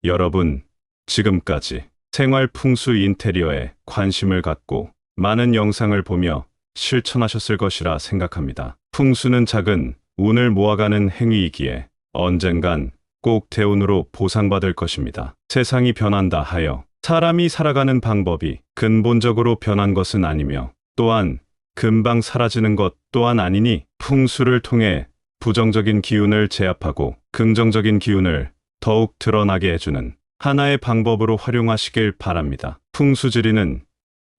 여러분, 지금까지 생활 풍수 인테리어에 관심을 갖고 많은 영상을 보며 실천하셨을 것이라 생각합니다. 풍수는 작은 운을 모아가는 행위이기에 언젠간 꼭 대운으로 보상받을 것입니다. 세상이 변한다 하여 사람이 살아가는 방법이 근본적으로 변한 것은 아니며 또한 금방 사라지는 것 또한 아니니 풍수를 통해 부정적인 기운을 제압하고 긍정적인 기운을 더욱 드러나게 해주는 하나의 방법으로 활용하시길 바랍니다. 풍수지리는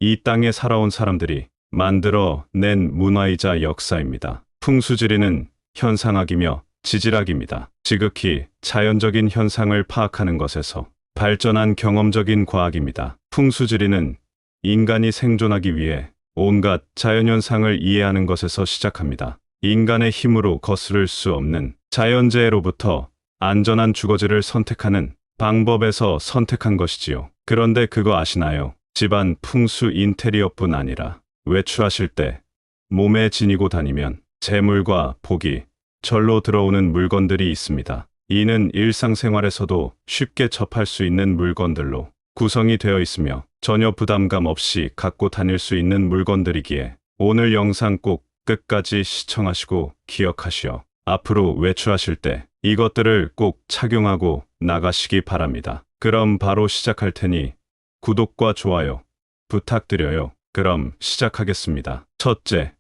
이 땅에 살아온 사람들이 만들어 낸 문화이자 역사입니다. 풍수지리는 현상학이며 지질학입니다. 지극히 자연적인 현상을 파악하는 것에서 발전한 경험적인 과학입니다. 풍수지리는 인간이 생존하기 위해 온갖 자연현상을 이해하는 것에서 시작합니다. 인간의 힘으로 거스를 수 없는 자연재해로부터 안전한 주거지를 선택하는 방법에서 선택한 것이지요. 그런데 그거 아시나요? 집안 풍수 인테리어뿐 아니라 외출하실 때 몸에 지니고 다니면 재물과 복이 절로 들어오는 물건들이 있습니다. 이는 일상생활에서도 쉽게 접할 수 있는 물건들로 구성이 되어 있으며 전혀 부담감 없이 갖고 다닐 수 있는 물건들이기에 오늘 영상 꼭 끝까지 시청하시고 기억하시어 앞으로 외출하실 때 이것들을 꼭 착용하고 나가시기 바랍니다. 그럼 바로 시작할 테니 구독과 좋아요 부탁드려요. 그럼 시작하겠습니다. 첫째,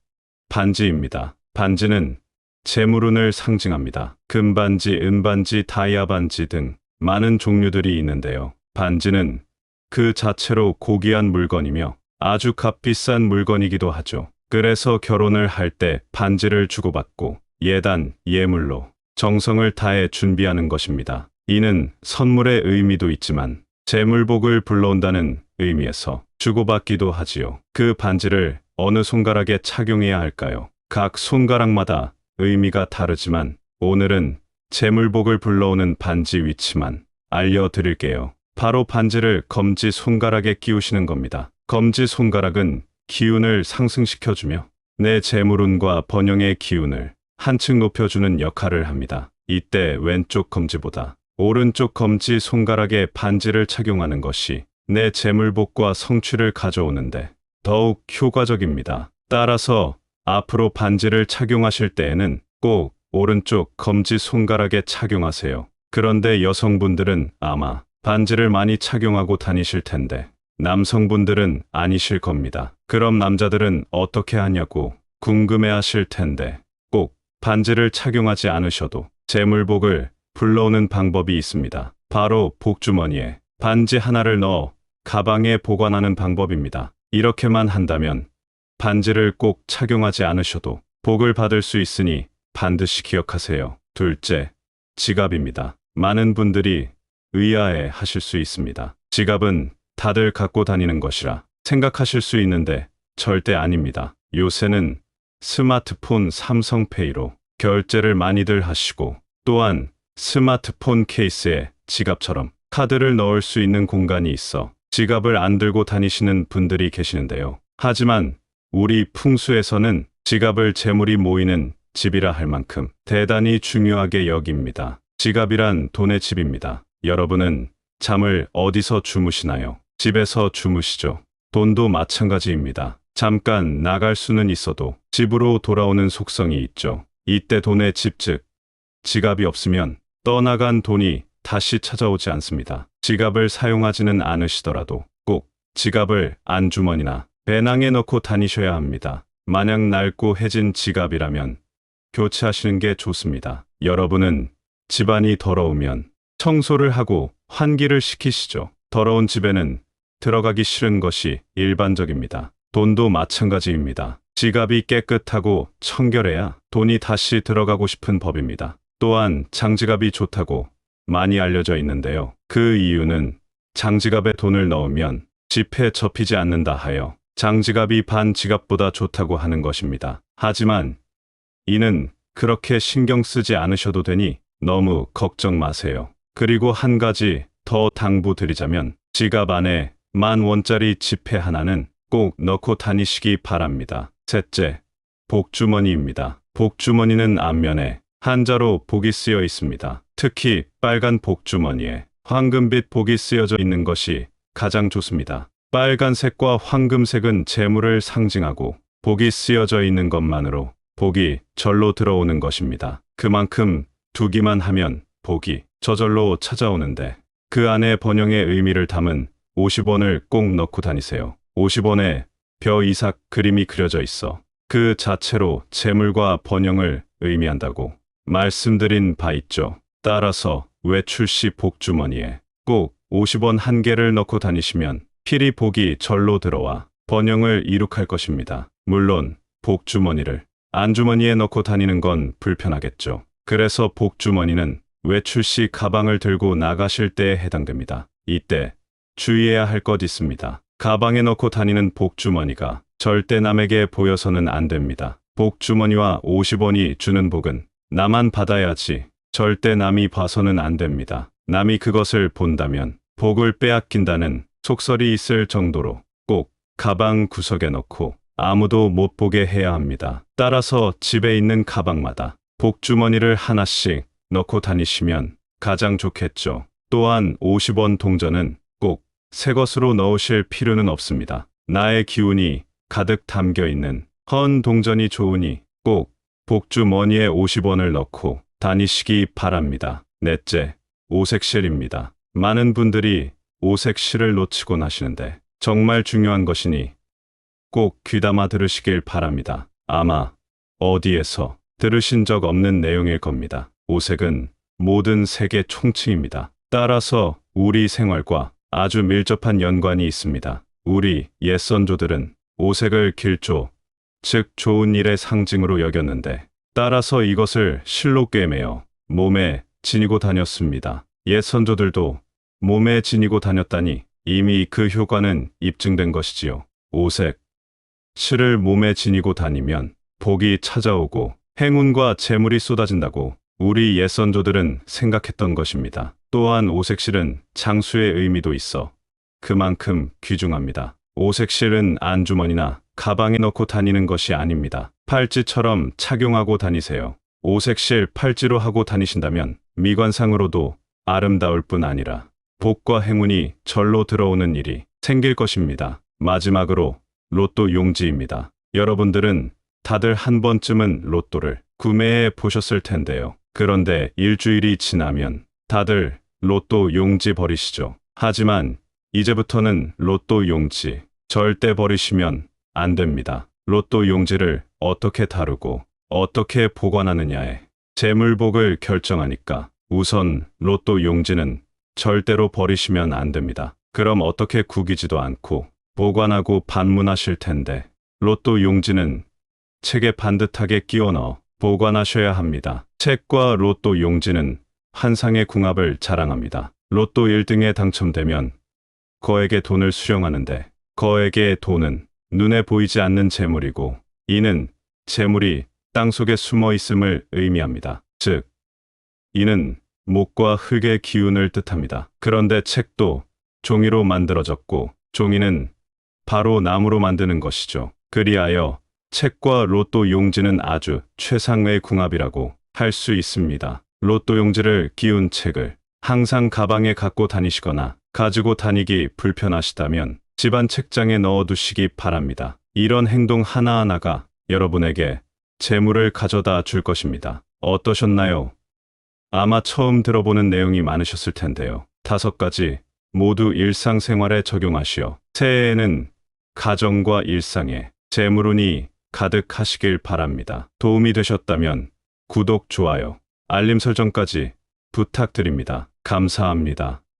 반지입니다. 반지는 재물운을 상징합니다. 금반지, 은반지, 다이아 반지 등 많은 종류들이 있는데요. 반지는 그 자체로 고귀한 물건이며 아주 값비싼 물건이기도 하죠. 그래서 결혼을 할 때 반지를 주고받고 예단, 예물로 정성을 다해 준비하는 것입니다. 이는 선물의 의미도 있지만 재물복을 불러온다는 의미에서 주고받기도 하지요. 그 반지를 어느 손가락에 착용해야 할까요? 각 손가락마다 의미가 다르지만 오늘은 재물복을 불러오는 반지 위치만 알려드릴게요. 바로 반지를 검지 손가락에 끼우시는 겁니다. 검지 손가락은 기운을 상승시켜주며 내 재물운과 번영의 기운을 한층 높여주는 역할을 합니다. 이때 왼쪽 검지보다 오른쪽 검지 손가락에 반지를 착용하는 것이 내 재물복과 성취를 가져오는데 더욱 효과적입니다. 따라서 앞으로 반지를 착용하실 때에는 꼭 오른쪽 검지 손가락에 착용하세요. 그런데 여성분들은 아마 반지를 많이 착용하고 다니실 텐데 남성분들은 아니실 겁니다. 그럼 남자들은 어떻게 하냐고 궁금해 하실 텐데 꼭 반지를 착용하지 않으셔도 재물복을 불러오는 방법이 있습니다. 바로 복주머니에 반지 하나를 넣어 가방에 보관하는 방법입니다. 이렇게만 한다면 반지를 꼭 착용하지 않으셔도 복을 받을 수 있으니 반드시 기억하세요. 둘째, 지갑입니다. 많은 분들이 의아해 하실 수 있습니다. 지갑은 다들 갖고 다니는 것이라 생각하실 수 있는데 절대 아닙니다. 요새는 스마트폰 삼성페이로 결제를 많이들 하시고 또한 스마트폰 케이스에 지갑처럼 카드를 넣을 수 있는 공간이 있어 지갑을 안 들고 다니시는 분들이 계시는데요. 하지만 우리 풍수에서는 지갑을 재물이 모이는 집이라 할 만큼 대단히 중요하게 여깁니다. 지갑이란 돈의 집입니다. 여러분은 잠을 어디서 주무시나요? 집에서 주무시죠. 돈도 마찬가지입니다. 잠깐 나갈 수는 있어도 집으로 돌아오는 속성이 있죠. 이때 돈의 집, 즉 지갑이 없으면 떠나간 돈이 다시 찾아오지 않습니다. 지갑을 사용하지는 않으시더라도 꼭 지갑을 안주머니나 배낭에 넣고 다니셔야 합니다. 만약 낡고 해진 지갑이라면 교체하시는 게 좋습니다. 여러분은 집안이 더러우면 청소를 하고 환기를 시키시죠. 더러운 집에는 들어가기 싫은 것이 일반적입니다. 돈도 마찬가지입니다. 지갑이 깨끗하고 청결해야 돈이 다시 들어가고 싶은 법입니다. 또한 장지갑이 좋다고 많이 알려져 있는데요. 그 이유는 장지갑에 돈을 넣으면 지폐에 접히지 않는다 하여 장지갑이 반 지갑보다 좋다고 하는 것입니다. 하지만 이는 그렇게 신경 쓰지 않으셔도 되니 너무 걱정 마세요. 그리고 한 가지 더 당부드리자면 지갑 안에 10,000원짜리 지폐 하나는 꼭 넣고 다니시기 바랍니다. 셋째, 복주머니입니다. 복주머니는 앞면에 한자로 복이 쓰여 있습니다. 특히 빨간 복주머니에 황금빛 복이 쓰여져 있는 것이 가장 좋습니다. 빨간색과 황금색은 재물을 상징하고 복이 쓰여져 있는 것만으로 복이 절로 들어오는 것입니다. 그만큼 두기만 하면 복이 저절로 찾아오는데 그 안에 번영의 의미를 담은 50원을 꼭 넣고 다니세요. 50원에 벼 이삭 그림이 그려져 있어 그 자체로 재물과 번영을 의미한다고 말씀드린 바 있죠. 따라서 외출 시 복주머니에 꼭 50원 한 개를 넣고 다니시면 필히 복이 절로 들어와 번영을 이룩할 것입니다. 물론 복주머니를 안주머니에 넣고 다니는 건 불편하겠죠. 그래서 복주머니는 외출 시 가방을 들고 나가실 때에 해당됩니다. 이때 주의해야 할 것 있습니다. 가방에 넣고 다니는 복주머니가 절대 남에게 보여서는 안 됩니다. 복주머니와 50원이 주는 복은 나만 받아야지 절대 남이 봐서는 안 됩니다. 남이 그것을 본다면 복을 빼앗긴다는 속설이 있을 정도로 꼭 가방 구석에 넣고 아무도 못 보게 해야 합니다. 따라서 집에 있는 가방마다 복주머니를 하나씩 넣고 다니시면 가장 좋겠죠. 또한 50원 동전은 꼭 새 것으로 넣으실 필요는 없습니다. 나의 기운이 가득 담겨 있는 헌 동전이 좋으니 꼭 복주머니에 50원을 넣고 다니시기 바랍니다. 넷째, 오색실입니다. 많은 분들이 오색실을 놓치곤 하시는데 정말 중요한 것이니 꼭 귀담아 들으시길 바랍니다. 아마 어디에서 들으신 적 없는 내용일 겁니다. 오색은 모든 색의 총칭입니다. 따라서 우리 생활과 아주 밀접한 연관이 있습니다. 우리 옛선조들은 오색을 길조, 즉 좋은 일의 상징으로 여겼는데 따라서 이것을 실로 꿰매어 몸에 지니고 다녔습니다. 옛선조들도 몸에 지니고 다녔다니 이미 그 효과는 입증된 것이지요. 오색, 실을 몸에 지니고 다니면 복이 찾아오고 행운과 재물이 쏟아진다고 우리 옛선조들은 생각했던 것입니다. 또한 오색실은 장수의 의미도 있어 그만큼 귀중합니다. 오색실은 안주머니나 가방에 넣고 다니는 것이 아닙니다. 팔찌처럼 착용하고 다니세요. 오색실 팔찌로 하고 다니신다면 미관상으로도 아름다울 뿐 아니라 복과 행운이 절로 들어오는 일이 생길 것입니다. 마지막으로 로또 용지입니다. 여러분들은 다들 한 번쯤은 로또를 구매해 보셨을 텐데요. 그런데 일주일이 지나면 다들 로또 용지 버리시죠. 하지만 이제부터는 로또 용지 절대 버리시면 안 됩니다. 로또 용지를 어떻게 다루고 어떻게 보관하느냐에 재물복을 결정하니까 우선 로또 용지는 절대로 버리시면 안 됩니다. 그럼 어떻게 구기지도 않고 보관하고 반문하실 텐데 로또 용지는 책에 반듯하게 끼워 넣어 보관하셔야 합니다. 책과 로또 용지는 환상의 궁합을 자랑합니다. 로또 1등에 당첨되면 거액의 돈을 수령하는데 거액의 돈은 눈에 보이지 않는 재물이고 이는 재물이 땅속에 숨어 있음을 의미합니다. 즉, 이는 목과 흙의 기운을 뜻합니다. 그런데 책도 종이로 만들어졌고 종이는 바로 나무로 만드는 것이죠. 그리하여 책과 로또 용지는 아주 최상의 궁합이라고 할 수 있습니다. 로또 용지를 끼운 책을 항상 가방에 갖고 다니시거나 가지고 다니기 불편하시다면 집안 책장에 넣어두시기 바랍니다. 이런 행동 하나하나가 여러분에게 재물을 가져다 줄 것입니다. 어떠셨나요? 아마 처음 들어보는 내용이 많으셨을 텐데요. 5가지 모두 일상생활에 적용하시어 새해에는 가정과 일상에 재물운이 가득하시길 바랍니다. 도움이 되셨다면 구독, 좋아요, 알림 설정까지 부탁드립니다. 감사합니다.